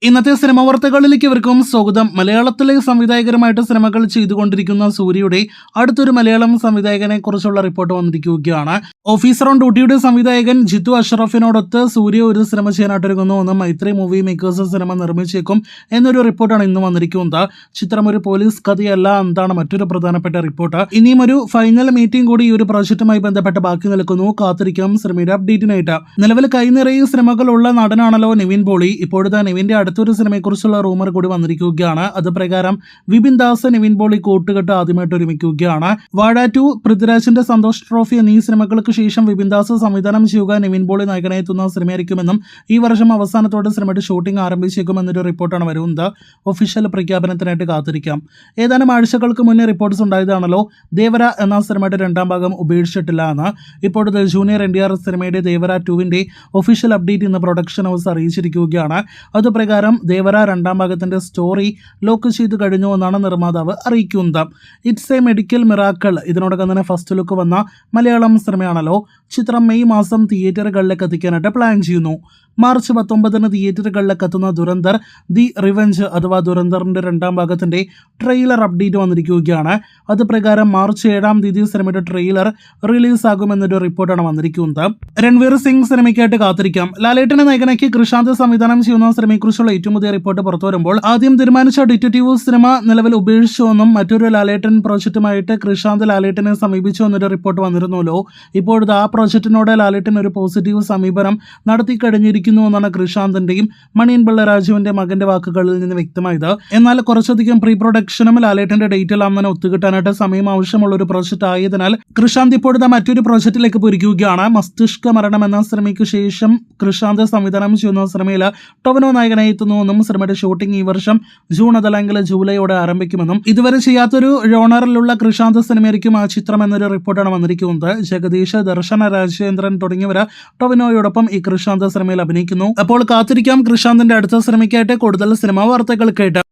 ഇന്നത്തെ സിനിമ വാർത്തകളിലേക്ക് ഇവർക്കും സ്വാഗതം. മലയാളത്തിലെ സംവിധായകരുമായിട്ട് സിനിമകൾ ചെയ്തുകൊണ്ടിരിക്കുന്ന സൂര്യയുടെ അടുത്തൊരു മലയാളം സംവിധായകനെ കുറിച്ചുള്ള റിപ്പോർട്ട് വന്നിരിക്കുകയാണ്. ഓഫീസർ ഓൺ ഡ്യൂട്ടിയുടെ സംവിധായകൻ ജിത്തു അഷ്റഫിനോടൊത്ത് സൂര്യ ഒരു സിനിമ ചെയ്യാനായിട്ടൊരുങ്ങുന്നുവെന്നും മൈത്രി മൂവി മേക്കേഴ്സ് സിനിമ നിർമ്മിച്ചേക്കും എന്നൊരു റിപ്പോർട്ടാണ് ഇന്ന് വന്നിരിക്കുന്നത്. ചിത്രം ഒരു പോലീസ് കഥയല്ല എന്നതാണ് മറ്റൊരു പ്രധാനപ്പെട്ട റിപ്പോർട്ട്. ഇനിയും ഒരു ഫൈനൽ മീറ്റിംഗ് കൂടി ഈ ഒരു പ്രോജക്റ്റുമായി ബന്ധപ്പെട്ട് ബാക്കി നിൽക്കുന്നു. കാത്തിരിക്കാം സിനിമയുടെ അപ്ഡേറ്റിനായിട്ട്. നിലവിൽ കൈനിറയെ സിനിമകളുള്ള നടനാണല്ലോ നിവിൻ പോളി. ഇപ്പോഴത്തെ നിവിന്റെ അടുത്തൊരു സിനിമയെക്കുറിച്ചുള്ള റൂമർ കൂടി വന്നിരിക്കുകയാണ്. അത് പ്രകാരം വിപിൻ ദാസ് നിവിൻ പോളി കൂട്ടുകെട്ട് ആദ്യമായിട്ട് ഒരുമിക്കുകയാണ്. വാഴ 2, പൃഥ്വിരാജിന്റെ സന്തോഷ് ട്രോഫി എന്നീ സിനിമകൾക്ക് ശേഷം വിപിൻ ദാസ് സംവിധാനം ചെയ്യുക നിവിൻ പോളി നായകനെത്തുന്ന സിനിമയായിരിക്കുമെന്നും ഈ വർഷം അവസാനത്തോടെ സിനിമയുടെ ഷൂട്ടിംഗ് ആരംഭിച്ചേക്കുമെന്നൊരു റിപ്പോർട്ടാണ് വരുന്നത്. ഒഫീഷ്യൽ പ്രഖ്യാപനത്തിനായിട്ട് കാത്തിരിക്കാം. ഏതാനും ആഴ്ചകൾക്ക് മുന്നേ റിപ്പോർട്ട്സ് ഉണ്ടായതാണല്ലോ ദേവര എന്ന സിനിമയുടെ രണ്ടാം ഭാഗം ഉപേക്ഷിച്ചിട്ടില്ല എന്ന്. ഇപ്പോഴത്തെ ജൂനിയർ NTR സിനിമയുടെ ദേവര 2വിന്റെ ഒഫീഷ്യൽ അപ്ഡേറ്റ് ഇന്ന് പ്രൊഡക്ഷൻ ഹൗസ് അറിയിച്ചിരിക്കുകയാണ്. അത് പ്രകാരം ദേവര രണ്ടാം ഭാഗത്തിന്റെ സ്റ്റോറി ലോക്ക് ചെയ്ത് കഴിഞ്ഞു എന്നാണ് നിർമ്മാതാവ് അറിയിക്കുന്നത്. ഇറ്റ്സ് എ മെഡിക്കൽ മിറാക്കിൾ ഇതിനോടൊപ്പം തന്നെ ഫസ്റ്റ് ലുക്ക് വന്ന മലയാളം സിനിമയാണല്ലോ. ചിത്രം മെയ് മാസം തിയേറ്ററുകളിലേക്ക് എത്തിക്കാനായിട്ട് പ്ലാൻ ചെയ്യുന്നു. മാർച്ച് 19 തിയേറ്ററുകളിലേക്ക് എത്തുന്ന ദുരന്തർ ദി റിവെഞ്ച് അഥവാ ദുരന്തറിന്റെ രണ്ടാം ഭാഗത്തിന്റെ ട്രെയിലർ അപ്ഡേറ്റ് വന്നിരിക്കുകയാണ്. അത് പ്രകാരം മാർച്ച് 7 സിനിമയുടെ ട്രെയിലർ റിലീസ് ആകുമെന്നൊരു റിപ്പോർട്ടാണ് വന്നിരിക്കുന്നത്. രൺവീർ സിംഗ് സിനിമയ്ക്കായിട്ട് കാത്തിരിക്കാം. ലാലേട്ടനെ നായകനാക്കി കൃഷാന്ത് സംവിധാനം ചെയ്യുന്ന സിനിമയെക്കുറിച്ചുള്ള ഏറ്റവും പുതിയ റിപ്പോർട്ട് പുറത്തു വരുമ്പോൾ ആദ്യം തീരുമാനിച്ച ഡിറ്റക്റ്റീവ് സിനിമ നിലവിൽ ഉപേക്ഷിച്ചുവെന്നും മറ്റൊരു ലാലേട്ടൻ പ്രോജക്റ്റുമായിട്ട് കൃഷാന്ത് ലാലേട്ടനെ സമീപിച്ചു എന്നൊരു റിപ്പോർട്ട് വന്നിരുന്നല്ലോ. ഇപ്പോഴത്തെ ആ പ്രോജക്റ്റിനോട് ലാലേട്ടൻ ഒരു പോസിറ്റീവ് സമീപനം നടത്തി കഴിഞ്ഞിരിക്കുന്നുവെന്നാണ് കൃഷാന്തിന്റെയും മണിയൻ പിള്ള രാജുവിന്റെ മകന്റെ വാക്കുകളിൽ നിന്ന് വ്യക്തമായത്. എന്നാൽ കുറച്ചധികം പ്രീ പ്രൊഡക്ഷനും ലാലേട്ടന്റെ ഡേറ്റെല്ലാം തന്നെ ഒത്തുകിട്ടാനായിട്ട് സമയം ആവശ്യമുള്ള ഒരു പ്രോജക്റ്റ് ആയതിനാൽ കൃഷാന്ത് ഇപ്പോഴത്തെ മറ്റൊരു പ്രോജക്റ്റിലേക്ക് പൊരിക്കുകയാണ്. മസ്തിഷ്ക മരണം എന്ന സിനിമയ്ക്ക് ശേഷം കൃഷാന്ത് സംവിധാനം ചെയ്യുന്ന സിനിമയിൽ ടൊവിനോ നായകനായി എത്തുന്നുവെന്നും സിനിമയുടെ ഷൂട്ടിംഗ് ഈ വർഷം ജൂൺ അതല്ലെങ്കിൽ ജൂലൈയോടെ ആരംഭിക്കുമെന്നും ഇതുവരെ ചെയ്യാത്തൊരു ജോണറിലുള്ള കൃഷാന്ത് സിനിമയായിരിക്കും ആ ചിത്രം എന്നൊരു റിപ്പോർട്ടാണ് വന്നിരിക്കുന്നത്. ജഗദീഷ്, ദർശന, രാജേന്ദ്രൻ തുടങ്ങിയവർ ടൊവിനോയോടൊപ്പം ഈ കൃഷാന്ത് സിനിമയിൽ അഭിനയിക്കുന്നു. അപ്പോൾ കാത്തിരിക്കാം കൃഷാന്തിന്റെ അടുത്ത സിനിമയ്ക്കായിട്ട് കൂടുതൽ സിനിമാ വാർത്തകൾക്കായിട്ട്.